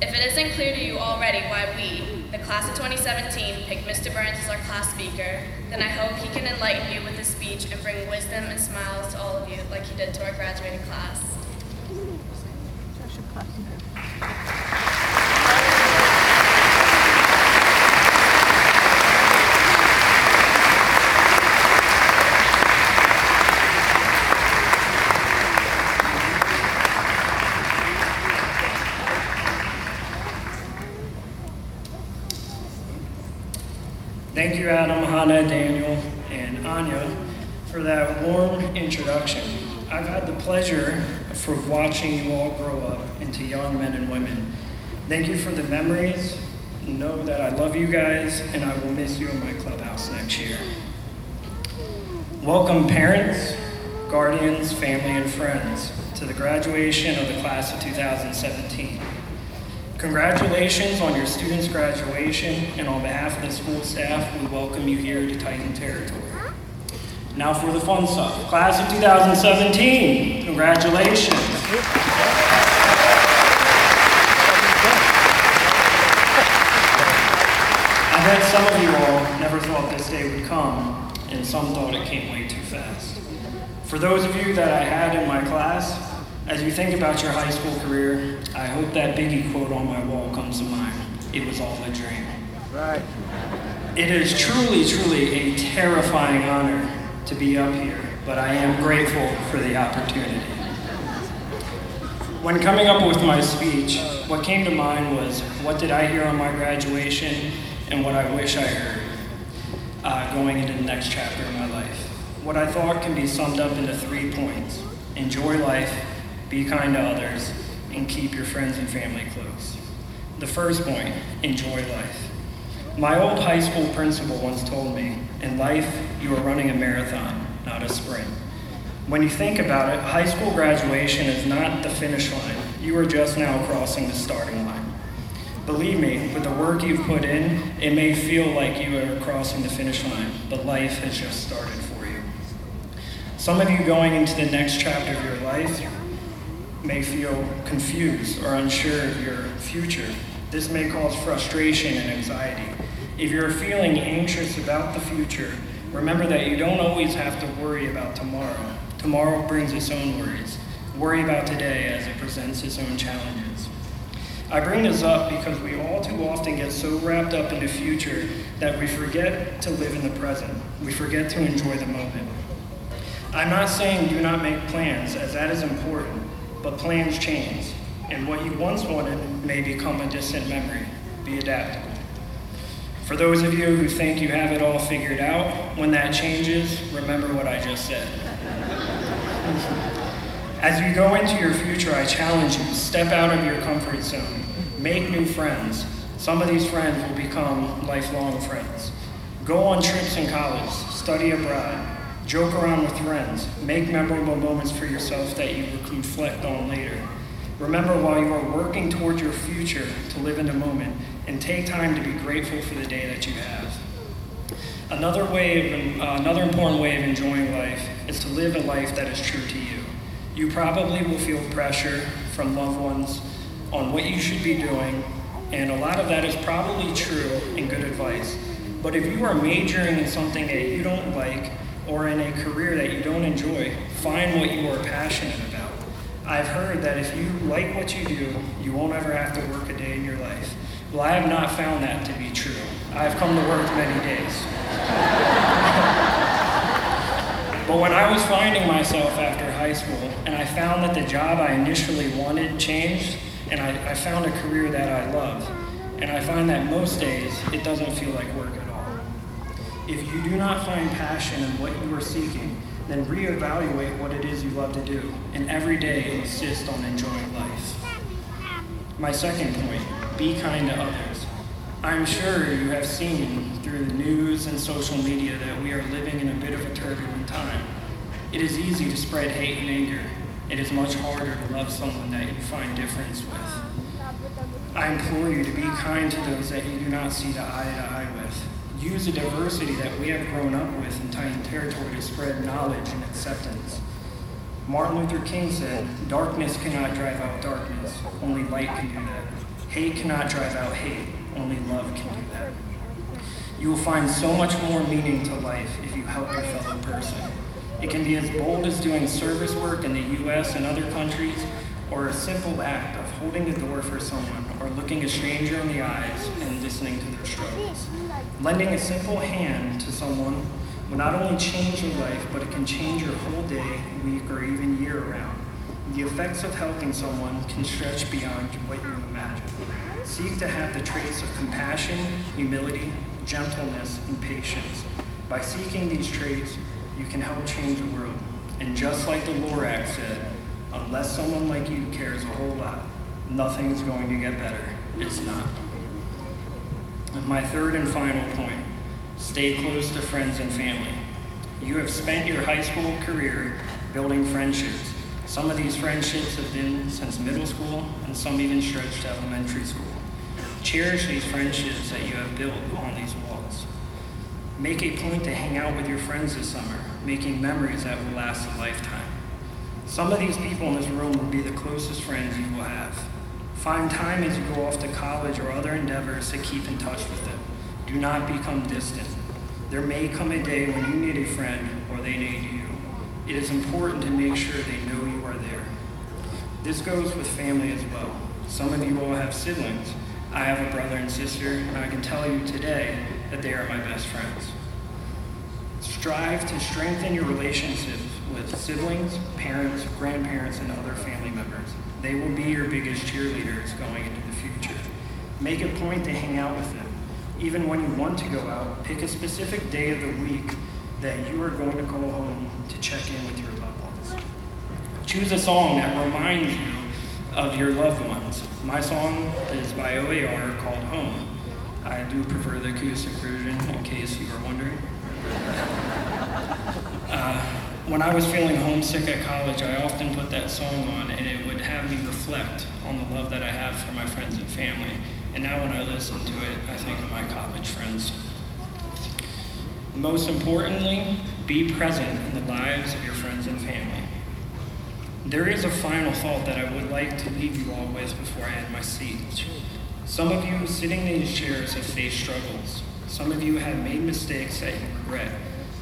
If it isn't clear to you already why we, the class of 2017, picked Mr. Burns as our class speaker, then I hope he can enlighten you with his speech and bring wisdom and smiles to all of you like he did to our graduating class. Thank you, Adam, Hannah, Daniel, and Anya, for that warm introduction. I've had the pleasure for watching you all grow up into young men and women. Thank you for the memories. Know that I love you guys, and I will miss you in my clubhouse next year. Welcome, parents, guardians, family, and friends, to the graduation of the class of 2017. Congratulations on your students' graduation, and on behalf of the school staff, we welcome you here to Titan territory. Now for the fun stuff. Class of 2017, congratulations. I bet some of you all never thought this day would come, and some thought it came way too fast. For those of you that I had in my class, as you think about your high school career, I hope that Biggie quote on my wall comes to mind. It was all a dream. Right. It is truly, truly a terrifying honor to be up here, but I am grateful for the opportunity. When coming up with my speech, what came to mind was what did I hear on my graduation and what I wish I heard going into the next chapter of my life. What I thought can be summed up into 3 points. Enjoy life, be kind to others, and keep your friends and family close. The first point, enjoy life. My old high school principal once told me, in life, you are running a marathon, not a sprint. When you think about it, high school graduation is not the finish line. You are just now crossing the starting line. Believe me, with the work you've put in, it may feel like you are crossing the finish line, but life has just started for you. Some of you going into the next chapter of your life may feel confused or unsure of your future. This may cause frustration and anxiety. If you're feeling anxious about the future, remember that you don't always have to worry about tomorrow. Tomorrow brings its own worries. Worry about today as it presents its own challenges. I bring this up because we all too often get so wrapped up in the future that we forget to live in the present. We forget to enjoy the moment. I'm not saying do not make plans, as that is important, but plans change, and what you once wanted may become a distant memory. Be adaptable. For those of you who think you have it all figured out, when that changes, remember what I just said. As you go into your future, I challenge you, step out of your comfort zone, make new friends. Some of these friends will become lifelong friends. Go on trips in college, study abroad, joke around with friends, make memorable moments for yourself that you will reflect on later. Remember, while you are working toward your future, to live in the moment and take time to be grateful for the day that you have. Another important way of enjoying life is to live a life that is true to you. You probably will feel pressure from loved ones on what you should be doing, and a lot of that is probably true and good advice. But if you are majoring in something that you don't like or in a career that you don't enjoy, find what you are passionate about. I've heard that if you like what you do, you won't ever have to work a day in your life. Well, I have not found that to be true. I've come to work many days. But when I was finding myself after high school, and I found that the job I initially wanted changed, and I found a career that I love, and I find that most days, it doesn't feel like work at all. If you do not find passion in what you are seeking, then reevaluate what it is you love to do, and every day insist on enjoying life. My second point, be kind to others. I'm sure you have seen through the news and social media that we are living in a bit of a turbulent time. It is easy to spread hate and anger. It is much harder to love someone that you find difference with. I implore you to be kind to those that you do not see eye to eye with. Use the diversity that we have grown up with in Titan territory to spread knowledge and acceptance. Martin Luther King said, "Darkness cannot drive out darkness, only light can do that." Hate cannot drive out hate. Only love can do that. You will find so much more meaning to life if you help your fellow person. It can be as bold as doing service work in the U.S. and other countries, or a simple act of holding the door for someone or looking a stranger in the eyes and listening to their struggles. Lending a simple hand to someone will not only change your life, but it can change your whole day, week, or even year around. The effects of helping someone can stretch beyond what you imagine. Seek to have the traits of compassion, humility, gentleness, and patience. By seeking these traits, you can help change the world. And just like the Lorax said, unless someone like you cares a whole lot, nothing's going to get better. It's not. And my third and final point, stay close to friends and family. You have spent your high school career building friendships. Some of these friendships have been since middle school, and some even stretch to elementary school. Cherish these friendships that you have built on these walls. Make a point to hang out with your friends this summer, making memories that will last a lifetime. Some of these people in this room will be the closest friends you will have. Find time as you go off to college or other endeavors to keep in touch with them. Do not become distant. There may come a day when you need a friend or they need you. It is important to make sure they know you are there. This goes with family as well. Some of you all have siblings. I have a brother and sister, and I can tell you today that they are my best friends. Strive to strengthen your relationships with siblings, parents, grandparents, and other family members. They will be your biggest cheerleaders going into the future. Make a point to hang out with them. Even when you want to go out, pick a specific day of the week that you are going to call home to check in with your loved ones. Choose a song that reminds you of your loved ones. My song is by OAR called Home. I do prefer the acoustic version, in case you were wondering. When I was feeling homesick at college, I often put that song on, and it would have me reflect on the love that I have for my friends and family. And now when I listen to it, I think of my college friends. Most importantly, be present in the lives of your friends and family. There is a final thought that I would like to leave you all with before I end my speech. Some of you sitting in these chairs have faced struggles. Some of you have made mistakes that you regret.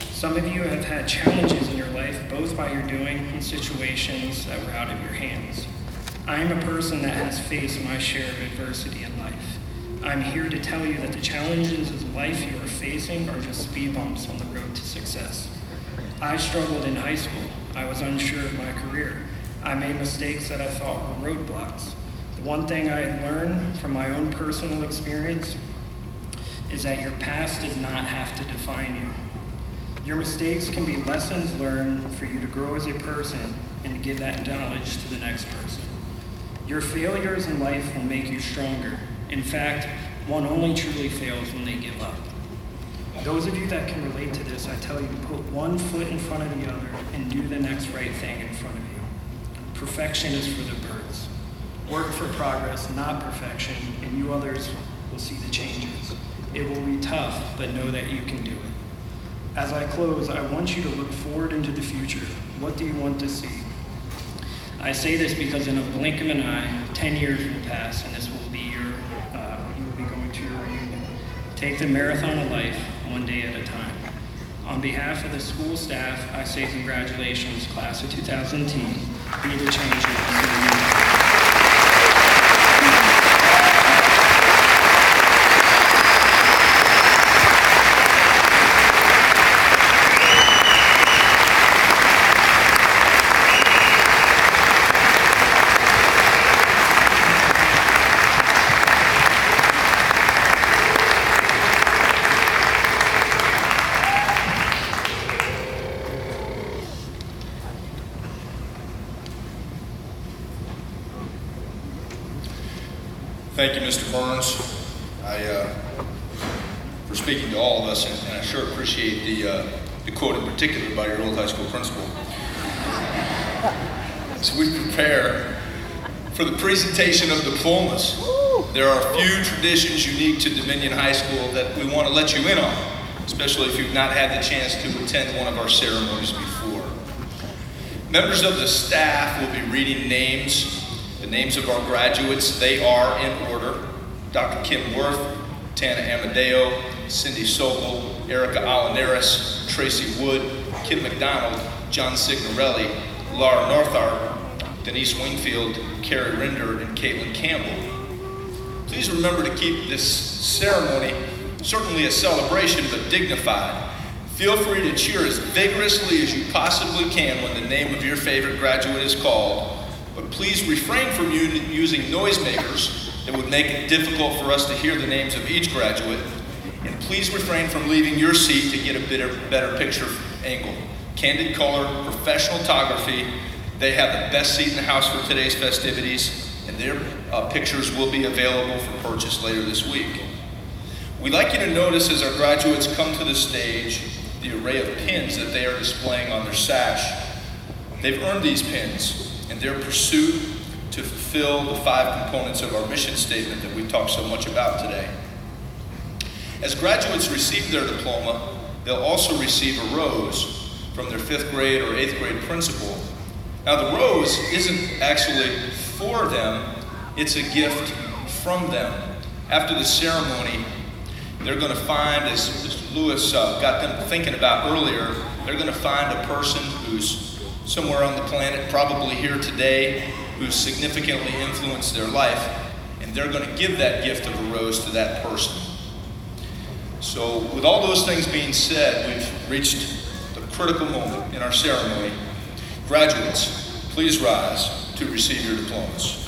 Some of you have had challenges in your life, both by your doing and situations that were out of your hands. I am a person that has faced my share of adversity in life. I'm here to tell you that the challenges of life you are facing are just speed bumps on the road to success. I struggled in high school. I was unsure of my career. I made mistakes that I thought were roadblocks. The one thing I had learned from my own personal experience is that your past does not have to define you. Your mistakes can be lessons learned for you to grow as a person and to give that knowledge to the next person. Your failures in life will make you stronger. In fact, one only truly fails when they give up. Those of you that can relate to this, I tell you to put one foot in front of the other and do the next right thing in front of you. Perfection is for the birds. Work for progress, not perfection, and you others will see the changes. It will be tough, but know that you can do it. As I close, I want you to look forward into the future. What do you want to see? I say this because in a blink of an eye, 10 years will pass, and this will be you will be going to your reunion. Take the marathon of life one day at a time. On behalf of the school staff, I say congratulations, class of 2010. Be the change you want to see. Thank you, Mr. Burns, for speaking to all of us, and I sure appreciate the quote in particular by your old high school principal. As we prepare for the presentation of diplomas, there are a few traditions unique to Dominion High School that we want to let you in on, especially if you've not had the chance to attend one of our ceremonies before. Members of the staff will be reading names and names of our graduates, they are in order: Dr. Kim Worth, Tana Amadeo, Cindy Sobel, Erica Alinaris, Tracy Wood, Kim McDonald, John Signorelli, Laura Northart, Denise Wingfield, Carrie Rinder, and Caitlin Campbell. Please remember to keep this ceremony certainly a celebration, but dignified. Feel free to cheer as vigorously as you possibly can when the name of your favorite graduate is called, but please refrain from using noisemakers that would make it difficult for us to hear the names of each graduate, and please refrain from leaving your seat to get a better picture angle. Candid Color Professional Photography, they have the best seat in the house for today's festivities, and their pictures will be available for purchase later this week. We'd like you to notice as our graduates come to the stage the array of pins that they are displaying on their sash. They've earned these pins in their pursuit to fulfill the 5 components of our mission statement that we talked so much about today. As graduates receive their diploma, they'll also receive a rose from their 5th grade or 8th grade principal. Now the rose isn't actually for them, it's a gift from them. After the ceremony, they're going to find, as Lewis got them thinking about earlier, they're going to find a person who's somewhere on the planet, probably here today, who's significantly influenced their life, and they're going to give that gift of a rose to that person. So with all those things being said, we've reached the critical moment in our ceremony. Graduates, please rise to receive your diplomas.